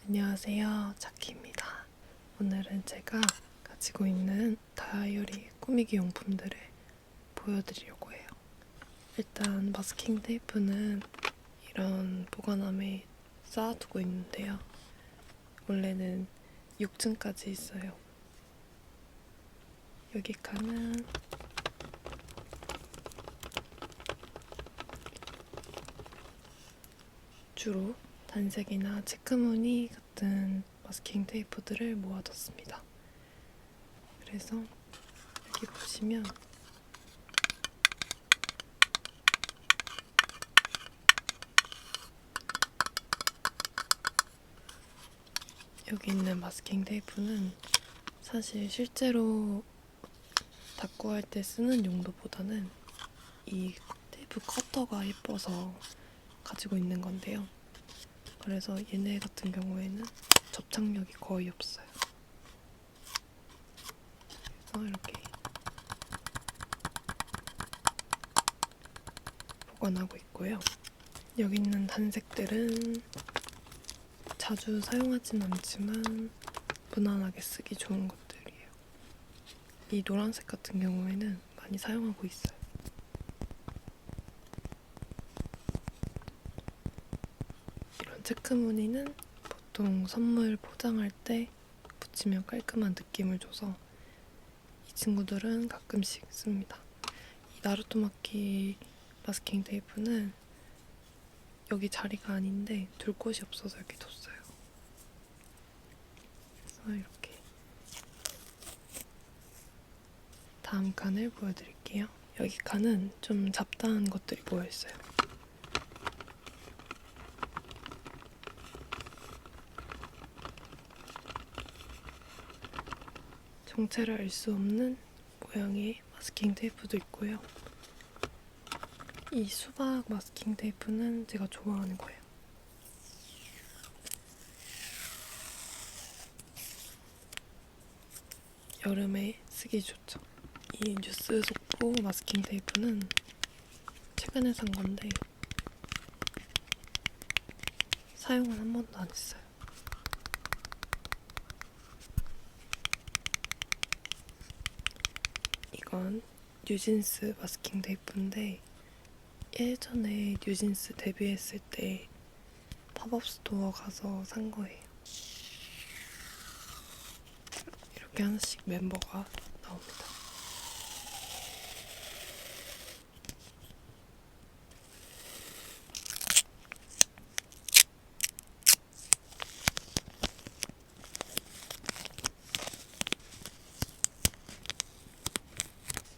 안녕하세요, 자키입니다. 오늘은 제가 가지고 있는 다이어리 꾸미기 용품들을 보여드리려고 해요. 일단 마스킹 테이프는 이런 보관함에 쌓아두고 있는데요. 원래는 6층까지 있어요. 여기 칸은 주로 단색이나 체크무늬 같은 마스킹 테이프들을 모아뒀습니다. 그래서 여기 보시면 여기 있는 마스킹 테이프는 사실 실제로 닦고 할 때 쓰는 용도보다는 이 테이프 커터가 예뻐서 가지고 있는 건데요. 그래서 얘네 같은 경우에는 접착력이 거의 없어요. 그래서 이렇게 보관하고 있고요. 여기 있는 단색들은 자주 사용하진 않지만 무난하게 쓰기 좋은 것들이에요. 이 노란색 같은 경우에는 많이 사용하고 있어요. 이런 체크 무늬는 보통 선물 포장할 때 붙이면 깔끔한 느낌을 줘서 이 친구들은 가끔씩 씁니다. 이 나루토마키 마스킹 테이프는 여기 자리가 아닌데 둘 곳이 없어서 이렇게 뒀어요. 그래서 이렇게 다음 칸을 보여드릴게요. 여기 칸은 좀 잡다한 것들이 모여있어요. 정체를 알 수 없는 모양의 마스킹 테이프도 있고요. 이 수박 마스킹 테이프는 제가 좋아하는 거예요. 여름에 쓰기 좋죠. 이 뉴스 속보 마스킹 테이프는 최근에 산 건데 사용은 한 번도 안 했어요. 이건 뉴진스 마스킹 테이프인데 예전에 뉴진스 데뷔했을 때 팝업 스토어 가서 산 거예요. 이렇게 하나씩 멤버가 나옵니다.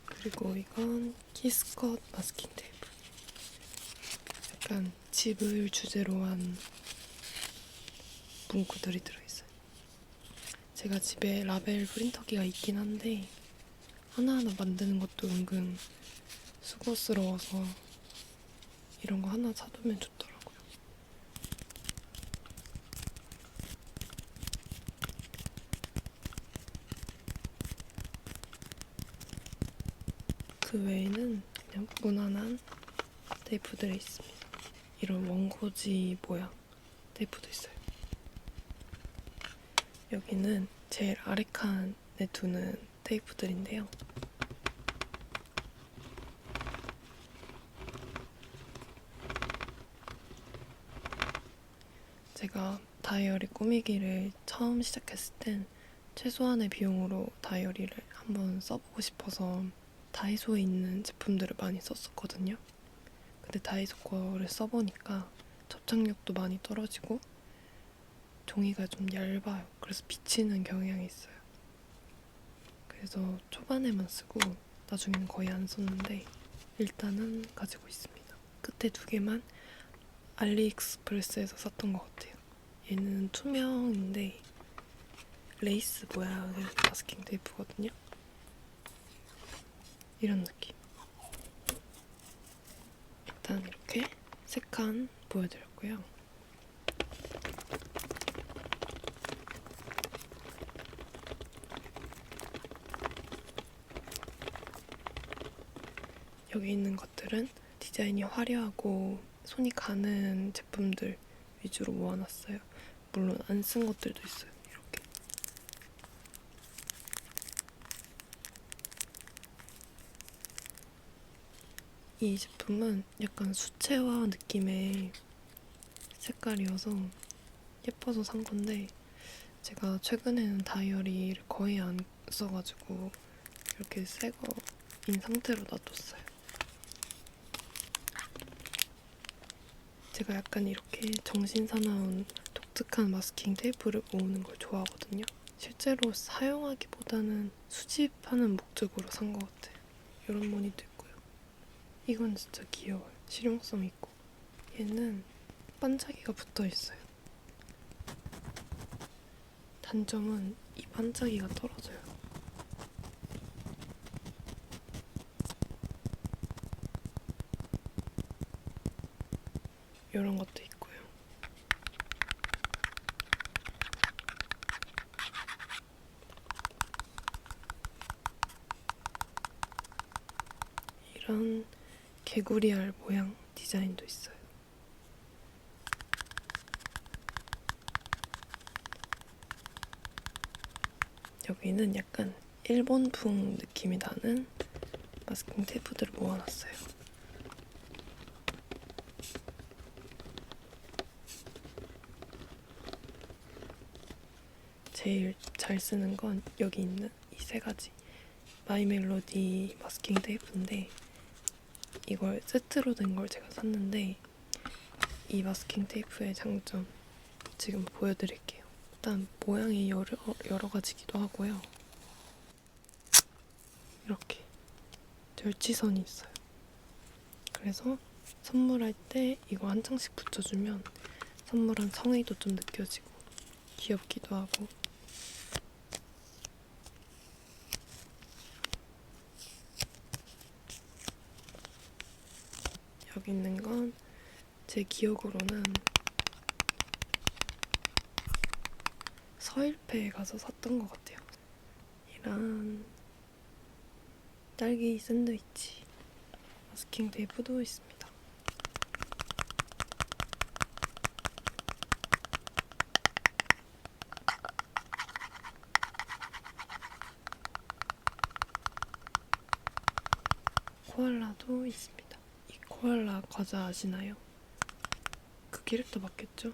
그리고 이건 키스컷 마스킹 테이프. 약간 집을 주제로 한 문구들이 들어있어요. 제가 집에 라벨 프린터기가 있긴 한데 하나하나 만드는 것도 은근 수고스러워서 이런 거 하나 사두면 좋더라고요. 그 외에는 그냥 무난한 테이프들이 있습니다. 이런 원고지 모양 테이프도 있어요. 여기는 제일 아래 칸에 두는 테이프들인데요. 제가 다이어리 꾸미기를 처음 시작했을 땐 최소한의 비용으로 다이어리를 한번 써보고 싶어서 다이소에 있는 제품들을 많이 썼었거든요. 근데 다이소 거를 써보니까 접착력도 많이 떨어지고 종이가 좀 얇아요. 그래서 비치는 경향이 있어요. 그래서 초반에만 쓰고 나중에는 거의 안 썼는데 일단은 가지고 있습니다. 끝에 두 개만 알리익스프레스에서 샀던 것 같아요. 얘는 투명인데 레이스 모양의 마스킹 테이프거든요. 이런 느낌. 일단 이렇게 3칸 보여드렸고요. 여기 있는 것들은 디자인이 화려하고 손이 가는 제품들 위주로 모아놨어요. 물론 안 쓴 것들도 있어요. 이렇게. 이 제품은 약간 수채화 느낌의 색깔이어서 예뻐서 산 건데 제가 최근에는 다이어리를 거의 안 써가지고 이렇게 새 거인 상태로 놔뒀어요. 제가 약간 이렇게 정신사나운 독특한 마스킹 테이프를 모으는 걸 좋아하거든요. 실제로 사용하기보다는 수집하는 목적으로 산 것 같아요. 이런 무늬도 있고요. 이건 진짜 귀여워요. 실용성 있고. 얘는 반짝이가 붙어 있어요. 단점은 이 반짝이가 떨어져요. 이런 것도 있고요. 이런 개구리알 모양 디자인도 있어요. 여기는 약간 일본풍 느낌이 나는 마스킹 테이프들을 모아놨어요. 제일 잘 쓰는 건 여기 있는 이 세 가지 마이 멜로디 마스킹 테이프인데 이걸 세트로 된 걸 제가 샀는데 이 마스킹 테이프의 장점 지금 보여드릴게요. 일단 모양이 여러 가지기도 하고요. 이렇게 절치선이 있어요. 그래서 선물할 때 이거 한 장씩 붙여주면 선물한 성의도 좀 느껴지고 귀엽기도 하고. 여기 있는 건 제 기억으로는 서일패에 가서 샀던 것 같아요. 이런 딸기 샌드위치 마스킹 테이프도 있습니다. 코알라도 있습니다. 이 코알라 과자 아시나요? 그 캐릭터 맞겠죠?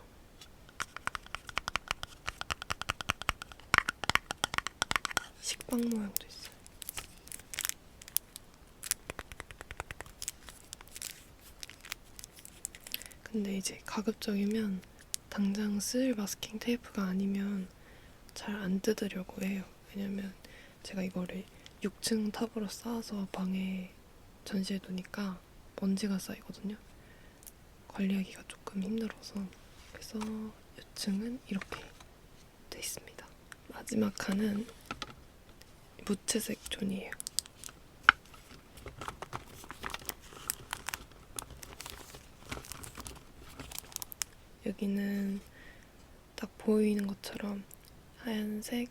식빵 모양도 있어요. 근데 이제 가급적이면 당장 쓸 마스킹 테이프가 아니면 잘 안 뜯으려고 해요. 왜냐면 제가 이거를 6층 탑으로 쌓아서 방에 전시해 두니까 먼지가 쌓이거든요. 관리하기가 조금 힘들어서. 그래서 6층은 이렇게 돼 있습니다. 마지막 칸은 무채색 존이에요. 여기는 딱 보이는 것처럼 하얀색,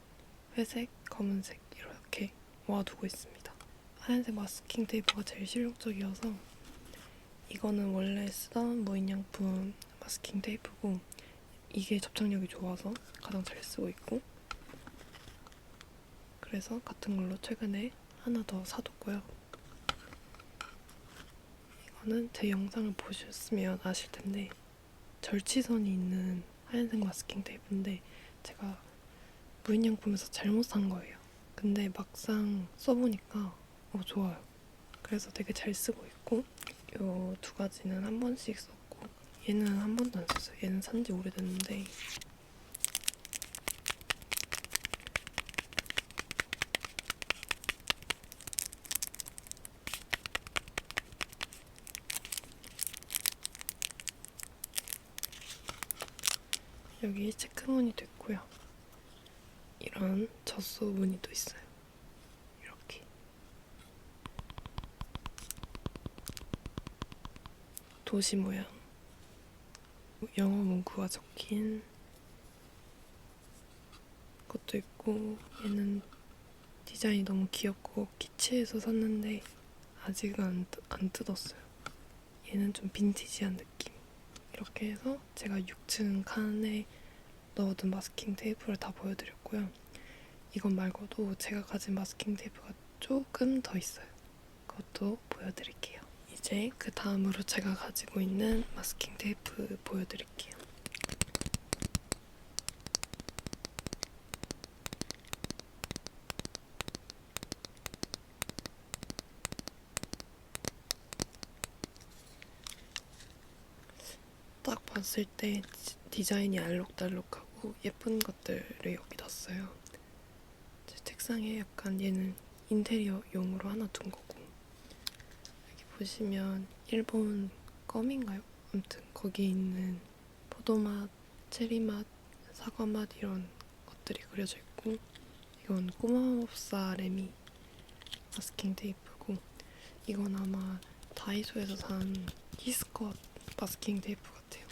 회색, 검은색 이렇게 모아두고 있습니다. 하얀색 마스킹 테이프가 제일 실용적이어서 이거는 원래 쓰던 무인양품 마스킹 테이프고 이게 접착력이 좋아서 가장 잘 쓰고 있고, 그래서 같은 걸로 최근에 하나 더 사뒀고요. 이거는 제 영상을 보셨으면 아실 텐데 절치선이 있는 하얀색 마스킹 테이프인데 제가 무인양품에서 잘못 산 거예요. 근데 막상 써보니까 좋아요. 그래서 되게 잘 쓰고 있고, 이 두 가지는 한 번씩 썼고 얘는 한 번도 안 썼어요. 얘는 산지 오래됐는데 여기 체크 무늬도 있고요. 이런 젖소 무늬도 있어요. 이렇게. 도시 모양. 영어 문구가 적힌 것도 있고, 얘는 디자인이 너무 귀엽고 키치에서 샀는데 아직은 안 뜯었어요. 얘는 좀 빈티지한 느낌. 이렇게 해서 제가 6층 칸에 넣어둔 마스킹 테이프를 다 보여드렸고요. 이건 말고도 제가 가진 마스킹 테이프가 조금 더 있어요. 그것도 보여드릴게요. 이제 그 다음으로 제가 가지고 있는 마스킹 테이프 보여드릴게요. 딱 봤을 때 디자인이 알록달록하고 예쁜 것들을 여기 놨어요. 제 책상에 약간 얘는 인테리어용으로 하나 둔 거고, 여기 보시면 일본 껌인가요? 아무튼 거기에 있는 포도맛, 체리맛, 사과맛 이런 것들이 그려져 있고, 이건 꼬마법사 레미 마스킹 테이프고, 이건 아마 다이소에서 산 히스컷 마스킹 테이프 같아요.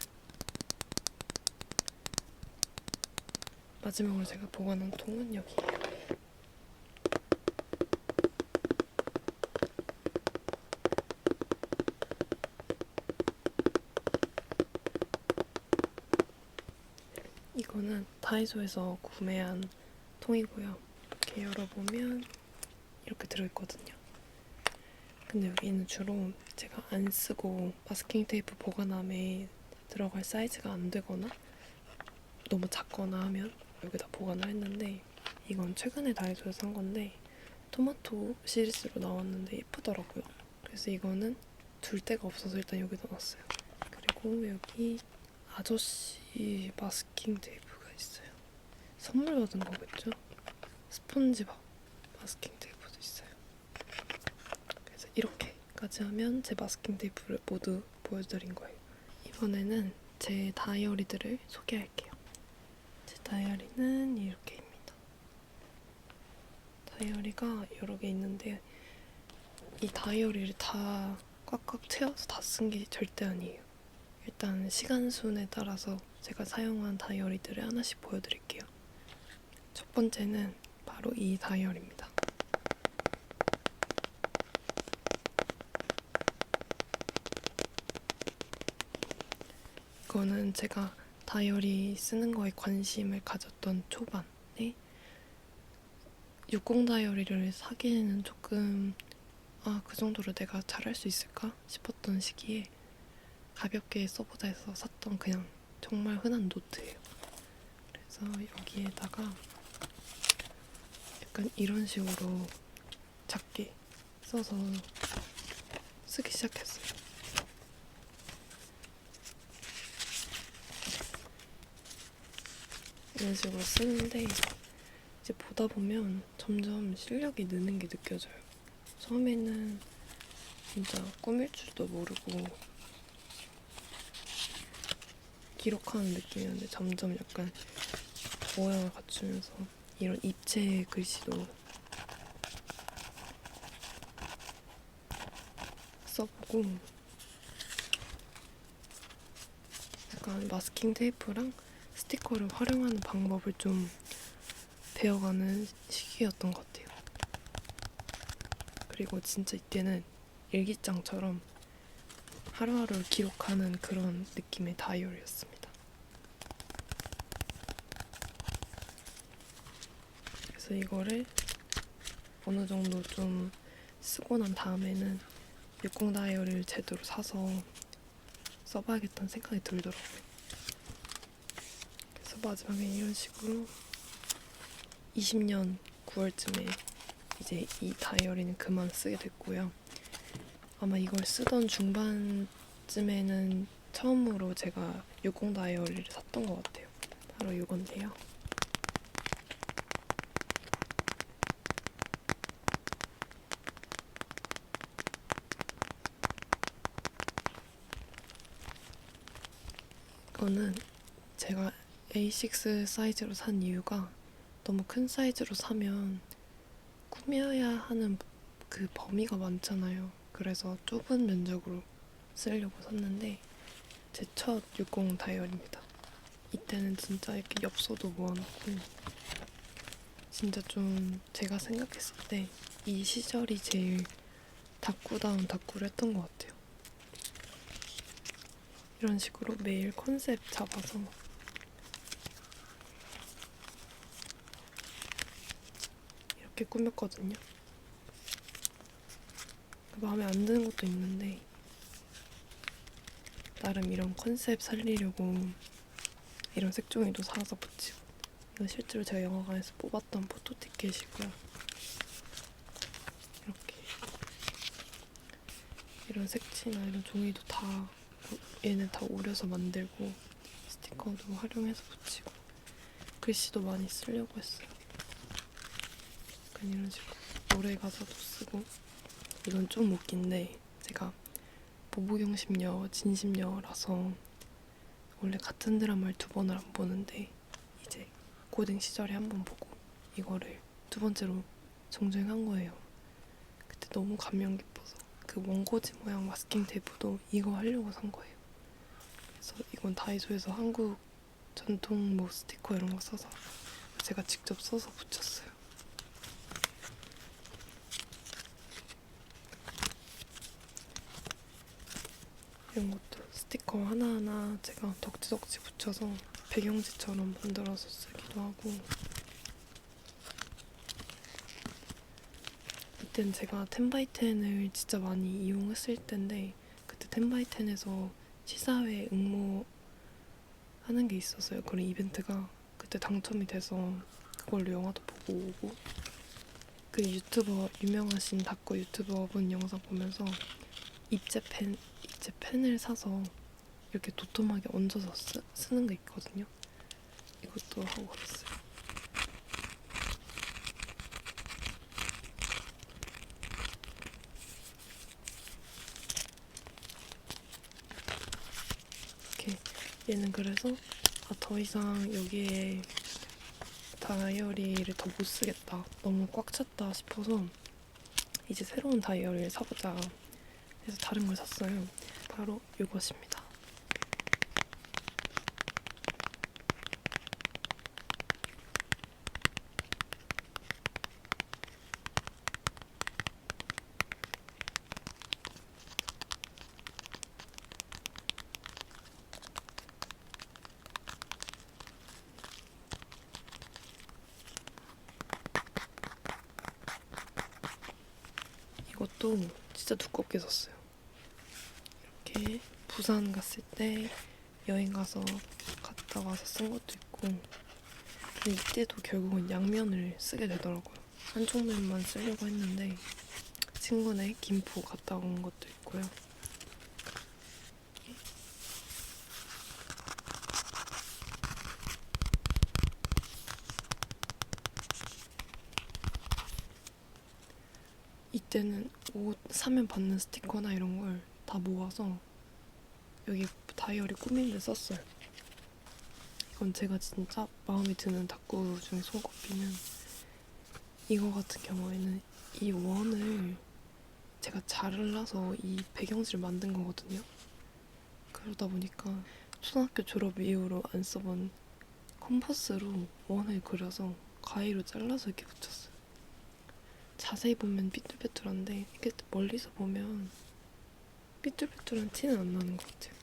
마지막으로 제가 보관한 통은 여기예요. 이거는 다이소에서 구매한 통이고요. 이렇게 열어보면 이렇게 들어있거든요. 근데 여기는 주로 제가 안 쓰고 마스킹 테이프 보관함에 들어갈 사이즈가 안 되거나 너무 작거나 하면 여기다 보관을 했는데, 이건 최근에 다이소에서 산 건데 토마토 시리즈로 나왔는데 예쁘더라고요. 그래서 이거는 둘 데가 없어서 일단 여기다 놨어요. 그리고 여기 아저씨 마스킹 테이프가 있어요. 선물 받은 거겠죠? 스폰지밥 마스킹 테이프도 있어요. 그래서 이렇게까지 하면 제 마스킹 테이프를 모두 보여드린 거예요. 이번에는 제 다이어리들을 소개할게요. 제 다이어리는 이렇게입니다. 다이어리가 여러 개 있는데 이 다이어리를 다 꽉꽉 채워서 다 쓴 게 절대 아니에요. 일단 시간순에 따라서 제가 사용한 다이어리들을 하나씩 보여드릴게요. 첫 번째는 바로 이 다이어리입니다. 이거는 제가 다이어리 쓰는 거에 관심을 가졌던 초반에 60 다이어리를 사기에는 조금 그 정도로 내가 잘할 수 있을까 싶었던 시기에 가볍게 써보자 해서 샀던 그냥 정말 흔한 노트예요. 그래서 여기에다가 약간 이런 식으로 작게 써서 쓰기 시작했어요. 이런 식으로 쓰는데 이제 보다 보면 점점 실력이 느는 게 느껴져요. 처음에는 진짜 꾸밀 줄도 모르고 기록하는 느낌이었는데 점점 약간 모양을 갖추면서 이런 입체 글씨도 써보고, 약간 마스킹 테이프랑 스티커를 활용하는 방법을 좀 배워가는 시기였던 것 같아요. 그리고 진짜 이때는 일기장처럼 하루하루를 기록하는 그런 느낌의 다이어리였습니다. 그래서 이거를 어느 정도 좀 쓰고 난 다음에는 60 다이어리를 제대로 사서 써봐야겠다는 생각이 들더라고요. 그래서 마지막에 이런 식으로 20년 9월쯤에 이제 이 다이어리는 그만 쓰게 됐고요. 아마 이걸 쓰던 중반쯤에는 처음으로 제가 60 다이어리를 샀던 것 같아요. 바로 이건데요. 이거는 제가 A6 사이즈로 산 이유가 너무 큰 사이즈로 사면 꾸며야 하는 그 범위가 많잖아요. 그래서 좁은 면적으로 쓰려고 샀는데 제 첫 60 다이어리입니다. 이때는 진짜 이렇게 엽서도 모아놓고 진짜 좀 제가 생각했을 때 이 시절이 제일 다꾸다운 다꾸를 했던 것 같아요. 이런 식으로 매일 컨셉 잡아서 개 꾸몄거든요. 마음에 안 드는 것도 있는데 나름 이런 컨셉 살리려고 이런 색종이도 사서 붙이고, 이건 실제로 제가 영화관에서 뽑았던 포토 티켓이고요. 이렇게 이런 색지나 이런 종이도 다 얘는 다 오려서 만들고, 스티커도 활용해서 붙이고, 글씨도 많이 쓰려고 했어요. 약간 이런 식으로 노래 가사도 쓰고. 이건 좀 웃긴데, 제가 보부경심녀, 진심녀라서 원래 같은 드라마를 두 번을 안 보는데 이제 고딩 시절에 한 번 보고 이거를 두 번째로 정주행한 거예요. 그때 너무 감명 깊어서 그 원고지 모양 마스킹 테이프도 이거 하려고 산 거예요. 그래서 이건 다이소에서 한국 전통 뭐 스티커 이런 거 써서 제가 직접 써서 붙였어요. 이런 것도 스티커 하나하나 제가 덕지덕지 붙여서 배경지처럼 만들어서 쓰기도 하고. 이땐 제가 10x10을 진짜 많이 이용했을 텐데, 그때 10x10에서 시사회 응모하는 게 있었어요. 그런 이벤트가. 그때 당첨이 돼서 그걸로 영화도 보고 오고, 그 유튜버, 유명하신 닭고 유튜버분 영상 보면서 입체펜을 사서 이렇게 도톰하게 얹어서 쓰는 게 있거든요. 이것도 하고 그랬어요. 이렇게 얘는 그래서 더 이상 여기에 다이어리를 더 못 쓰겠다, 너무 꽉 찼다 싶어서 이제 새로운 다이어리를 사보자 해서 다른 걸 샀어요. 바로 이것입니다. 이것도 진짜 두껍게 썼어요. 이렇게 부산 갔을 때 여행 가서 갔다 와서 쓴 것도 있고, 근데 이때도 결국은 양면을 쓰게 되더라고요. 한쪽 면만 쓰려고 했는데 친구네 김포 갔다 온 것도 있고요. 이때는 옷 사면 받는 스티커나 이런 걸 다 모아서 여기 다이어리 꾸미는 데 썼어요. 이건 제가 진짜 마음에 드는 닭구 중에 손꼽히는, 이거 같은 경우에는 이 원을 제가 잘라서 이 배경지를 만든 거거든요. 그러다 보니까 초등학교 졸업 이후로 안 써본 컴퍼스로 원을 그려서 가위로 잘라서 이렇게 붙였어요. 자세히 보면 삐뚤빼뚤한데 이렇게 멀리서 보면 삐뚤빼뚤한 티는 안 나는 것 같아요.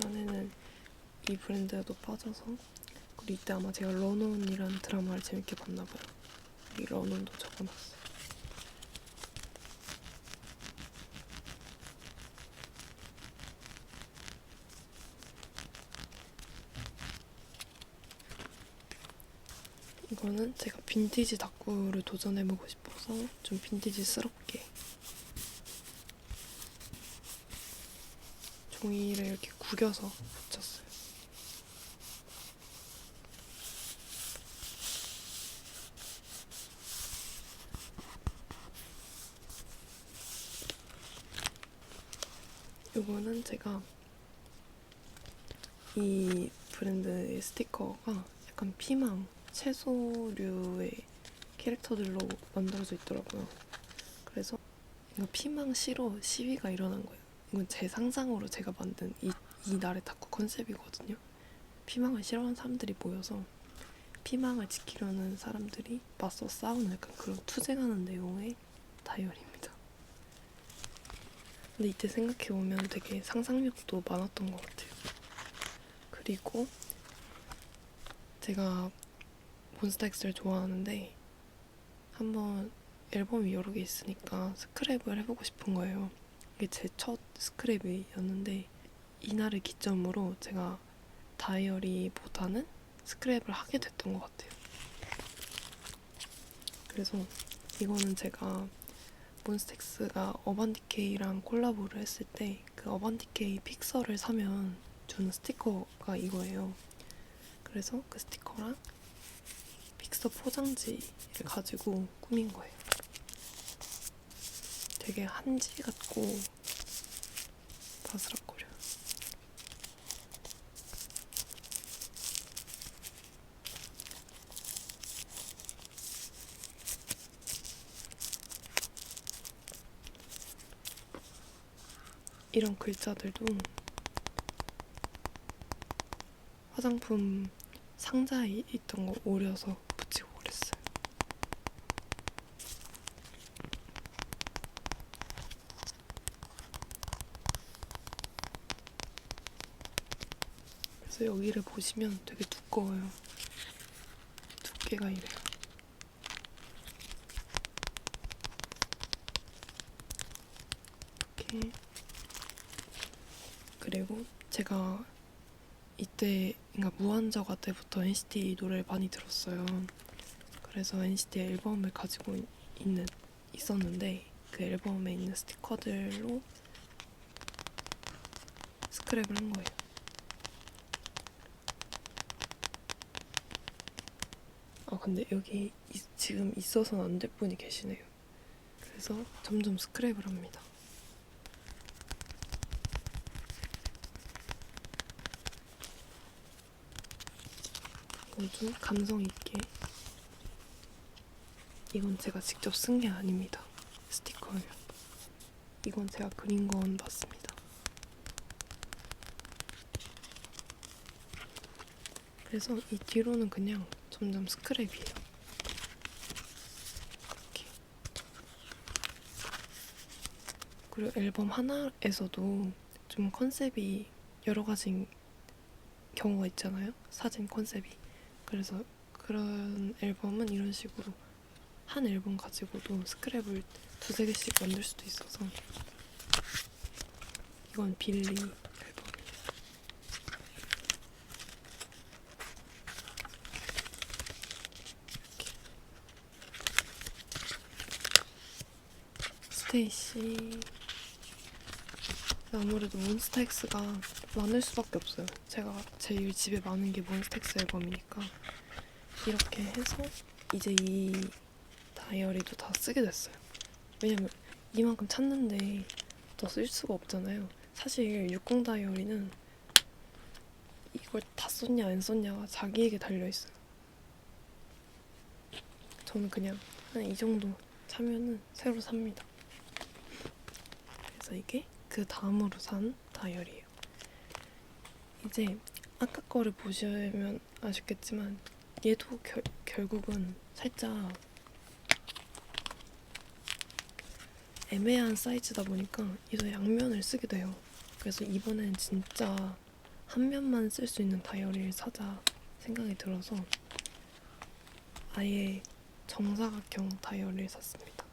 전에는 이 브랜드에도 빠져서, 그리고 이때 아마 제가 런온이라는 드라마를 재밌게 봤나봐요. 이 런온도 적어놨어요. 이거는 제가 빈티지 닭구를 도전해보고 싶어서 좀 빈티지스럽게 종이를 이렇게 구겨서 붙였어요. 이거는 제가 이 브랜드의 스티커가 약간 피망, 채소류의 캐릭터들로 만들어져 있더라고요. 그래서 이거 피망 싫어 시위가 일어난 거예요. 이건 제 상상으로 제가 만든 이 날의 다큐 컨셉이거든요. 피망을 싫어하는 사람들이 모여서 피망을 지키려는 사람들이 맞서 싸우는 약간 그런 투쟁하는 내용의 다이어리입니다. 근데 이때 생각해보면 되게 상상력도 많았던 것 같아요. 그리고 제가 몬스타엑스를 좋아하는데 한번 앨범이 여러 개 있으니까 스크랩을 해보고 싶은 거예요. 이게 제 첫 스크랩이었는데 이날을 기점으로 제가 다이어리보다는 스크랩을 하게 됐던 것 같아요. 그래서 이거는 제가 몬스텍스가 어반디케이랑 콜라보를 했을 때 그 어반디케이 픽서를 사면 주는 스티커가 이거예요. 그래서 그 스티커랑 픽서 포장지를 가지고 꾸민 거예요. 되게 한지 같고 바스락거려요. 이런 글자들도 화장품 상자에 있던 거 오려서 붙이고 그랬어요. 그래서 여기를 보시면 되게 두꺼워요. 두께가 이래요. 이렇게. 그리고 제가 이때, 그러니까 무한저가 때부터 NCT 노래를 많이 들었어요. 그래서 NCT 앨범을 가지고 있었는데 그 앨범에 있는 스티커들로 스크랩을 한 거예요. 근데 여기 지금 있어서는 안 될 분이 계시네요. 그래서 점점 스크랩을 합니다. 이건 좀 감성 있게. 이건 제가 직접 쓴 게 아닙니다. 스티커예요. 이건 제가 그린 건 맞습니다. 그래서 이 뒤로는 그냥 점점 스크랩이에요. 이렇게. 그리고 앨범 하나에서도 좀 컨셉이 여러 가지인 경우가 있잖아요. 사진 컨셉이. 그래서 그런 앨범은 이런 식으로 한 앨범 가지고도 스크랩을 두세 개씩 만들 수도 있어서. 이건 빌리 앨범이에요. 스테이시. 아무래도 몬스타엑스가 많을 수밖에 없어요. 제가 제일 집에 많은 게 몬스타엑스 앨범이니까. 이렇게 해서 이제 이 다이어리도 다 쓰게 됐어요. 왜냐면 이만큼 찾는데 더 쓸 수가 없잖아요. 사실 60 다이어리는 이걸 다 썼냐 안 썼냐가 자기에게 달려있어요. 저는 그냥 한 이 정도 차면은 새로 삽니다. 그래서 이게 그 다음으로 산 다이어리예요. 이제 아까 거를 보시면 아시겠지만 얘도 결국은 살짝 애매한 사이즈다 보니까 얘도 양면을 쓰게 돼요. 그래서 이번엔 진짜 한 면만 쓸 수 있는 다이어리를 사자 생각이 들어서 아예 정사각형 다이어리를 샀습니다.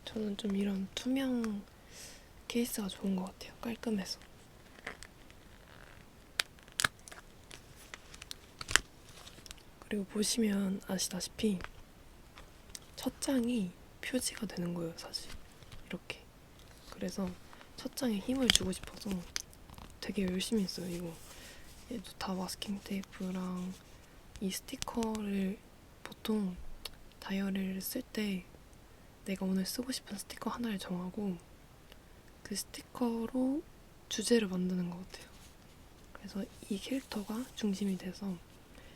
저는 좀 이런 투명 케이스가 좋은 것 같아요. 깔끔해서. 그리고 보시면 아시다시피 첫 장이 표지가 되는 거예요, 사실. 이렇게. 그래서 첫 장에 힘을 주고 싶어서 되게 열심히 했어요, 이거. 얘도 다 마스킹 테이프랑 이 스티커를 보통 다이어리를 쓸 때 내가 오늘 쓰고 싶은 스티커 하나를 정하고 그 스티커로 주제를 만드는 것 같아요. 그래서 이 캐릭터가 중심이 돼서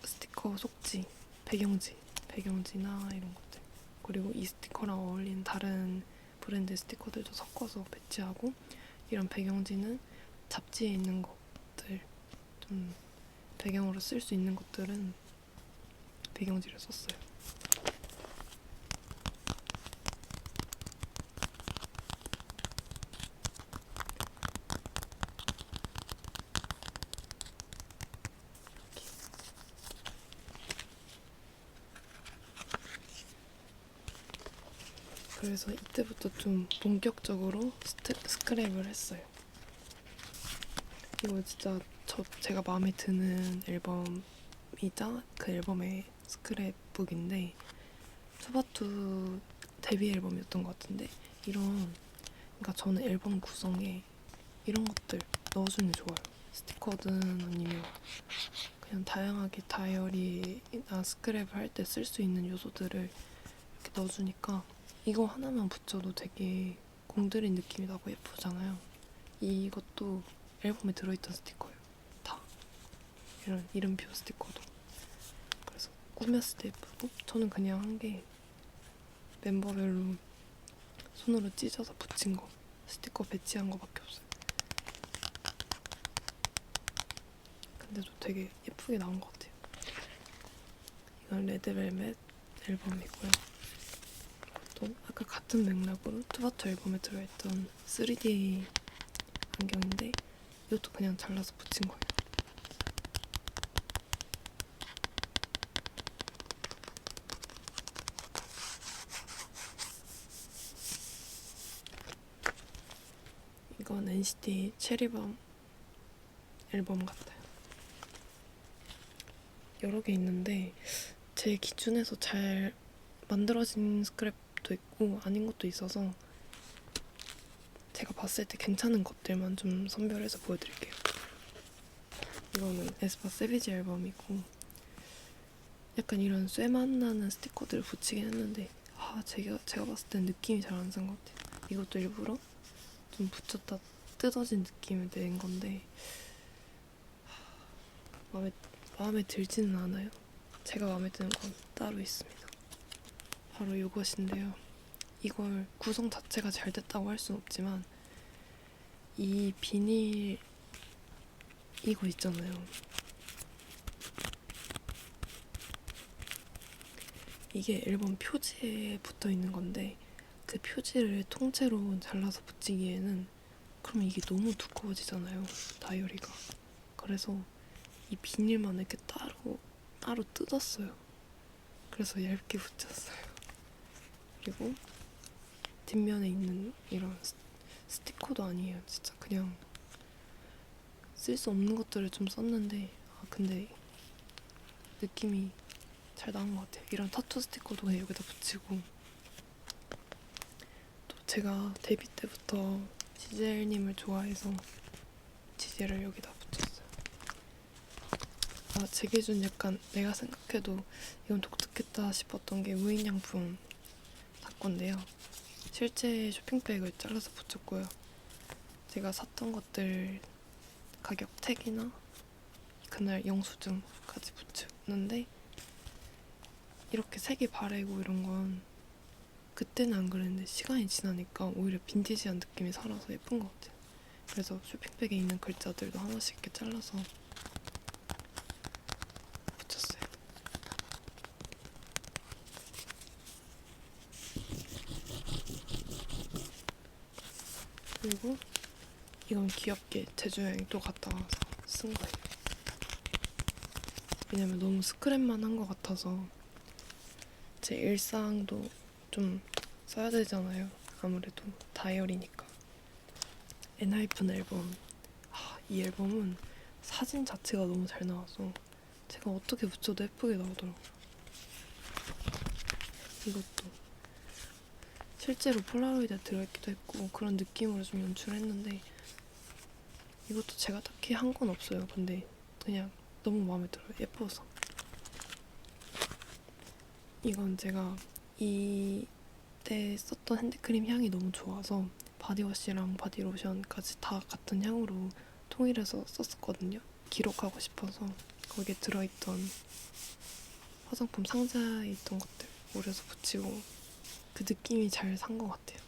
스티커 속지, 배경지나 이런 것들, 그리고 이 스티커랑 어울리는 다른 브랜드 스티커들도 섞어서 배치하고, 이런 배경지는 잡지에 있는 것들, 좀 배경으로 쓸 수 있는 것들은 배경지를 썼어요. 그래서 이때부터 좀 본격적으로 스크랩을 했어요. 이거 진짜 제가 마음에 드는 앨범이자 그 앨범의 스크랩북인데 투바투 데뷔 앨범이었던 것 같은데 그러니까 저는 앨범 구성에 이런 것들 넣어주는 게 좋아요. 스티커든 아니면 그냥 다양하게 다이어리나 스크랩을 할 때 쓸 수 있는 요소들을 이렇게 넣어주니까 이거 하나만 붙여도 되게 공들인 느낌이 나고 예쁘잖아요. 이것도 앨범에 들어있던 스티커예요. 다. 이런 이름표 스티커도. 그래서 꾸몄을 때 예쁘고 저는 그냥 한 게 멤버별로 손으로 찢어서 붙인 거 스티커 배치한 거밖에 없어요. 근데도 되게 예쁘게 나온 것 같아요. 이건 레드벨벳 앨범이고요. 또 아까 같은 맥락으로 투바투 앨범에 들어있던 3D 안경인데 이것도 그냥 잘라서 붙인 거예요. 이건 NCT 체리밤 앨범 같아요. 여러 개 있는데 제 기준에서 잘 만들어진 스크랩도 있고 아닌 것도 있어서 제가 봤을 때 괜찮은 것들만 좀 선별해서 보여드릴게요. 이거는 에스파 세비지 앨범이고 약간 이런 쇠맛 나는 스티커들을 붙이긴 했는데 제가 봤을 땐 느낌이 잘 안 산 것 같아요. 이것도 일부러 좀 붙였다 뜯어진 느낌을 낸 건데 마음에 들지는 않아요. 제가 마음에 드는 건 따로 있습니다. 바로 이것인데요. 이걸 구성 자체가 잘 됐다고 할 순 없지만 이 비닐 이거 있잖아요. 이게 앨범 표지에 붙어 있는 건데 그 표지를 통째로 잘라서 붙이기에는 그럼 이게 너무 두꺼워지잖아요. 다이어리가. 그래서 이 비닐만 이렇게 따로 뜯었어요. 그래서 얇게 붙였어요. 그리고 뒷면에 있는 이런 스티커도 아니에요. 진짜 그냥 쓸 수 없는 것들을 좀 썼는데 근데 느낌이 잘 나온 것 같아요. 이런 타투 스티커도 그냥 여기다 붙이고 또 제가 데뷔 때부터 지젤님을 좋아해서 지젤을 여기다 붙였어요. 제 기준 약간 내가 생각해도 이건 독특했다 싶었던 게 무인양품 닦고인데요. 실제 쇼핑백을 잘라서 붙였고요. 제가 샀던 것들 가격 택이나 그날 영수증까지 붙였는데 이렇게 색이 바래고 이런 건 그때는 안 그랬는데 시간이 지나니까 오히려 빈티지한 느낌이 살아서 예쁜 것 같아요. 그래서 쇼핑백에 있는 글자들도 하나씩 이렇게 잘라서 붙였어요. 그리고 이건 귀엽게 제주 여행 또 갔다 와서 쓴 거예요. 왜냐면 너무 스크랩만 한 것 같아서 제 일상도 좀 써야 되잖아요. 아무래도 다이어리니까. 엔하이픈 앨범. 이 앨범은 사진 자체가 너무 잘 나와서 제가 어떻게 붙여도 예쁘게 나오더라고요. 이것도 실제로 폴라로이드에 들어있기도 했고 그런 느낌으로 좀 연출했는데 이것도 제가 딱히 한 건 없어요. 근데 그냥 너무 마음에 들어요. 예뻐서. 이건 제가 이때 썼던 핸드크림 향이 너무 좋아서 바디워시랑 바디로션까지 다 같은 향으로 통일해서 썼었거든요. 기록하고 싶어서 거기에 들어있던 화장품 상자에 있던 것들 오려서 붙이고 그 느낌이 잘 산 것 같아요.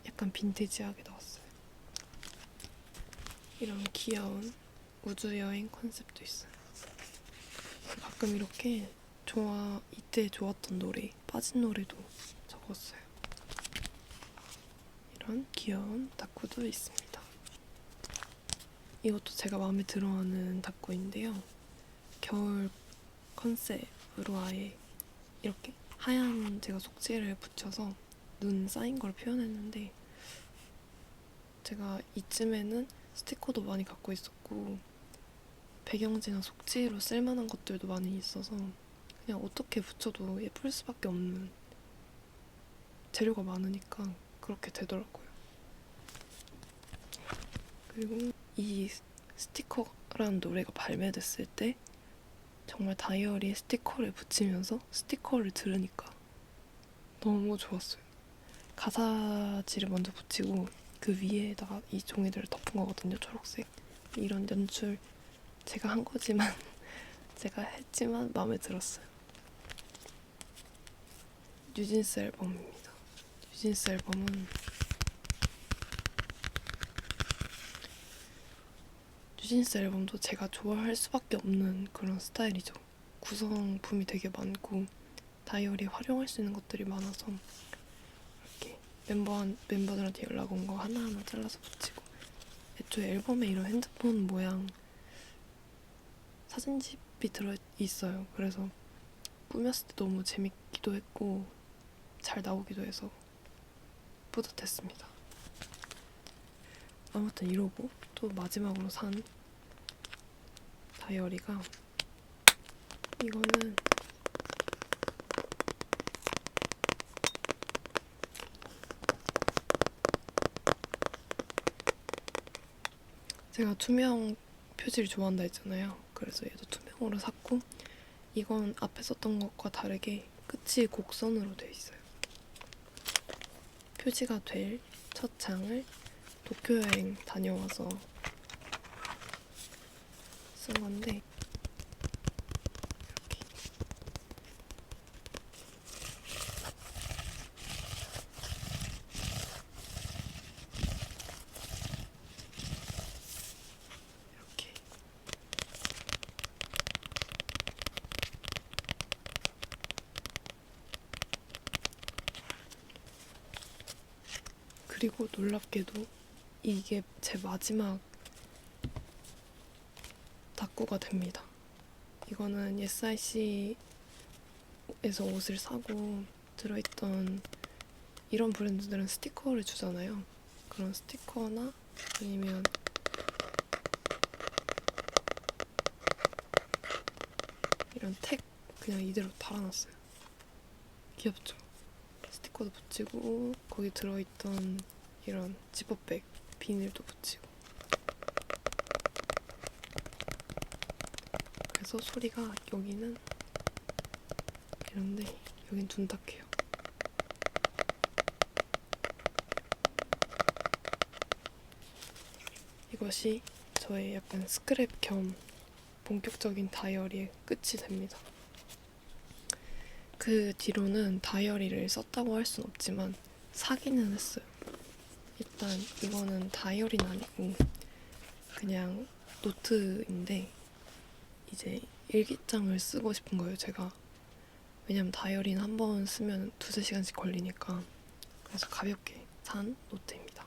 약간 빈티지하게 나왔어요. 이런 귀여운 우주여행 컨셉도 있어요. 가끔 이렇게 이때 좋았던 노래, 빠진 노래도 적었어요. 이런 귀여운 다쿠도 있습니다. 이것도 제가 마음에 들어하는 다쿠인데요. 겨울 컨셉으로 아예 이렇게 하얀 제가 속지를 붙여서 눈 쌓인 걸 표현했는데, 제가 이쯤에는 스티커도 많이 갖고 있었고 배경지나 속지로 쓸만한 것들도 많이 있어서 그냥 어떻게 붙여도 예쁠 수밖에 없는 재료가 많으니까 그렇게 되더라고요. 그리고 이 스티커라는 노래가 발매됐을 때 정말 다이어리에 스티커를 붙이면서 스티커를 들으니까 너무 좋았어요. 가사지를 먼저 붙이고 그 위에다가 이 종이들을 덮은 거거든요. 초록색. 이런 연출 제가 한 거지만 제가 했지만 마음에 들었어요. 뉴진스 앨범입니다. 뉴진스 앨범은 뉴진스 앨범도 제가 좋아할 수밖에 없는 그런 스타일이죠. 구성품이 되게 많고 다이어리에 활용할 수 있는 것들이 많아서 이렇게 멤버들한테 연락 온 거 하나하나 잘라서 붙이고, 애초에 앨범에 이런 핸드폰 모양 사진집이 들어있어요. 그래서 꾸몄을 때 너무 재밌기도 했고 잘 나오기도 해서 뿌듯했습니다. 아무튼 이러고 또 마지막으로 산 다이어리가, 이거는 제가 투명 표지를 좋아한다 했잖아요. 그래서 얘도 투명으로 샀고, 이건 앞에 썼던 것과 다르게 끝이 곡선으로 되어 있어요. 표지가 될 첫 장을 도쿄 여행 다녀와서 쓴 건데, 이렇게 이렇게 그리고 놀랍게도 이게 제 마지막 닦고가 됩니다. 이거는 SIC에서 옷을 사고 들어있던, 이런 브랜드들은 스티커를 주잖아요. 그런 스티커나 아니면 이런 택 그냥 이대로 달아놨어요. 귀엽죠? 스티커도 붙이고 거기 들어있던 이런 지퍼백 비닐도 붙이고, 그래서 소리가 여기는 이런데 여긴 둔탁해요. 이것이 저의 약간 스크랩 겸 본격적인 다이어리의 끝이 됩니다. 그 뒤로는 다이어리를 썼다고 할 순 없지만 사기는 했어요. 일단 이거는 다이어리는 아니고 그냥 노트인데, 이제 일기장을 쓰고 싶은 거예요, 제가. 왜냐면 다이어리는 한 번 쓰면 2~3시간씩 걸리니까. 그래서 가볍게 산 노트입니다.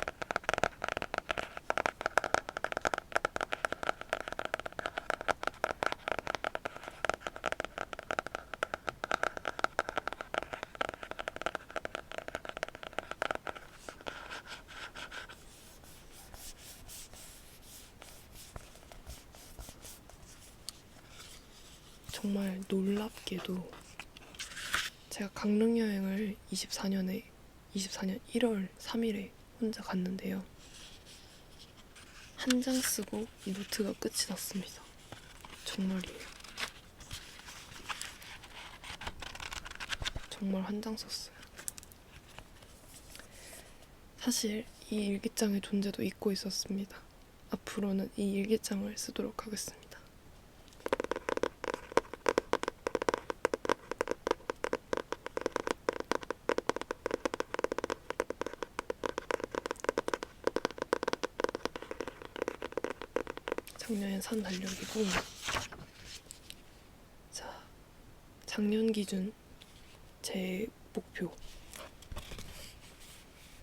정말 놀랍게도 제가 강릉 여행을 24년 1월 3일에 혼자 갔는데요. 한 장 쓰고 이 노트가 끝이 났습니다. 정말이에요. 정말 한 장 썼어요. 사실 이 일기장의 존재도 잊고 있었습니다. 앞으로는 이 일기장을 쓰도록 하겠습니다. 작년에 산 달력이고, 자, 작년 기준 제 목표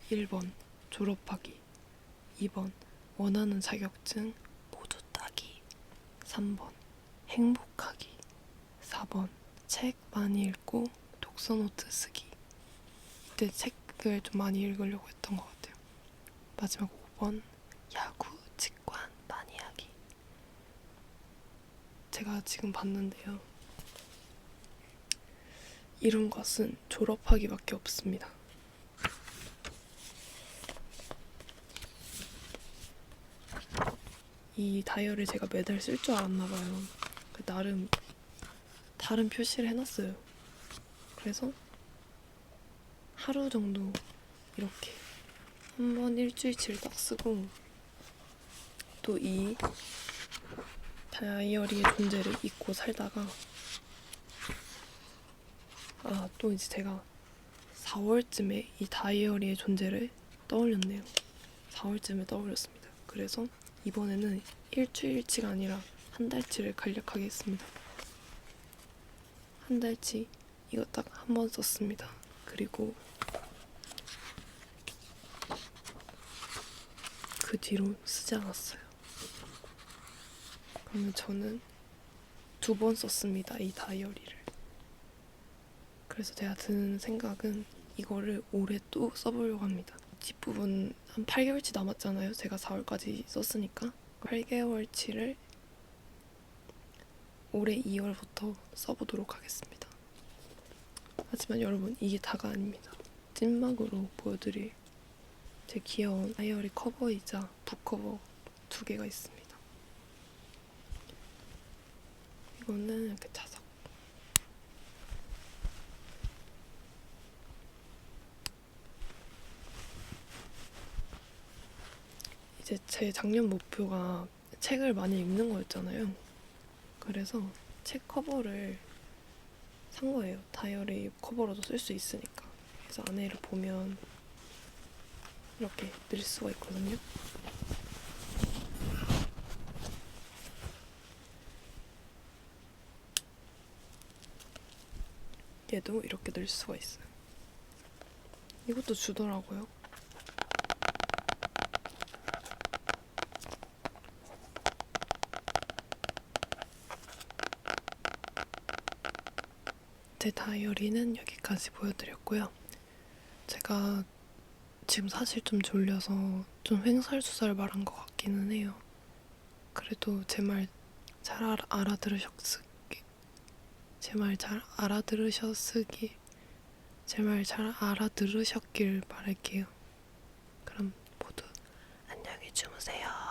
1번 졸업하기, 2번 원하는 자격증 모두 따기, 3번 행복하기, 4번 책 많이 읽고 독 독서노트 쓰기. 그때 책을 좀 많이 읽으려고 했던 것 같아요. 마지막 5번 야구, 직관, 많이 하기. 제가 지금 봤는데요. 이룬 것은 졸업하기밖에 없습니다. 이 다이어리 제가 매달 쓸 줄 알았나 봐요. 나름 다른 표시를 해놨어요. 그래서 하루 정도 이렇게 한번 일주일치를 딱 쓰고 또 이 다이어리의 존재를 잊고 살다가 또 이제 제가 4월쯤에 이 다이어리의 존재를 떠올렸네요. 4월쯤에 떠올렸습니다. 그래서 이번에는 일주일치가 아니라 한 달치를 간략하게 했습니다. 한 달치 이거 딱 한 번 썼습니다. 그리고 그 뒤로 쓰지 않았어요. 그러면 저는 2번 썼습니다. 이 다이어리를. 그래서 제가 드는 생각은 이거를 올해 또 써보려고 합니다. 뒷부분 한 8개월치 남았잖아요. 제가 4월까지 썼으니까 8개월치를 올해 2월부터 써보도록 하겠습니다. 하지만 여러분 이게 다가 아닙니다. 찐막으로 보여드릴 제 귀여운 다이어리 커버이자 북커버 2개가 있습니다. 이거는 이렇게 자석. 이제 제 작년 목표가 책을 많이 읽는 거였잖아요. 그래서 책 커버를 산 거예요. 다이어리 커버로도 쓸 수 있으니까. 그래서 안에를 보면 이렇게 늘 수가 있거든요. 얘도 이렇게 늘 수가 있어요. 이것도 주더라고요. 제 다이어리는 여기까지 보여드렸고요. 제가 지금 사실 좀 졸려서 좀 횡설수설 말한 것 같기는 해요. 그래도 제 말 잘 알아들으셨으기 바랄게요. 그럼 모두 안녕히 주무세요.